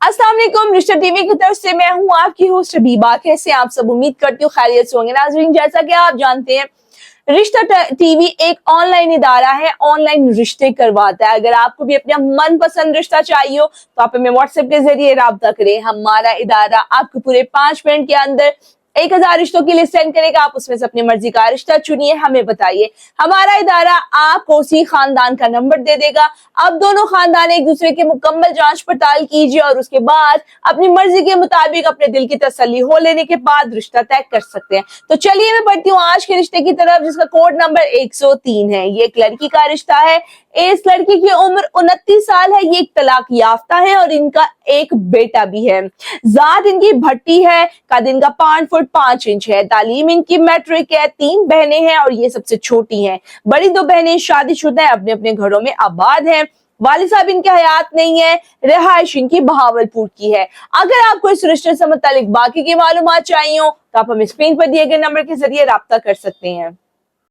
अस्सलाम वालेकुम, रिश्ता टीवी की तरफ से मैं हूँ आपकी होस्ट हबीबा। कैसे आप सब, उम्मीद करती हूँ खैरियत से होंगे। नाज़रीन, जैसा कि आप जानते हैं, रिश्ता टीवी एक ऑनलाइन इदारा है, ऑनलाइन रिश्ते करवाता है। अगर आपको भी अपना मनपसंद रिश्ता चाहिए हो तो आप हमें व्हाट्सएप के जरिए राब्ता करें। हमारा इदारा आपको पूरे 5 मिनट के अंदर 1000 रिश्तों की लिस्ट सेंड करेगा। आप उसमें से अपनी मर्जी का रिश्ता चुनिए, हमें बताइए। हमारा इदारा आपको उसी खानदान का नंबर दे देगा। अब दोनों खानदान एक दूसरे की मुकम्मल जांच पड़ताल कीजिए और उसके बाद अपनी मर्जी के मुताबिक अपने दिल की तसल्ली हो लेने के बाद रिश्ता तय कर सकते हैं। तो चलिए मैं बढ़ती हूँ आज के रिश्ते की तरफ, जिसका कोड नंबर 103 है। ये एक लड़की का रिश्ता है। इस लड़की की उम्र 29 साल है। ये एक तलाक याफ्ता है और इनका एक बेटा भी है। जात इनकी भट्टी है। कद इनका 5 फुट 5 इंच है। तालीम इनकी मैट्रिक है। 3 बहनें हैं और ये सबसे छोटी हैं। बड़ी 2 बहनें शादीशुदा है, अपने अपने घरों में आबाद हैं। वालिद साहब इनके हयात नहीं है। रिहाइश इनकी बहावलपुर की है। अगर आपको इस रिश्ते से मुतालिक बाकी की मालूमात चाहिए हो तो आप हमें स्क्रीन पर दिए गए नंबर के जरिए राब्ता कर सकते हैं।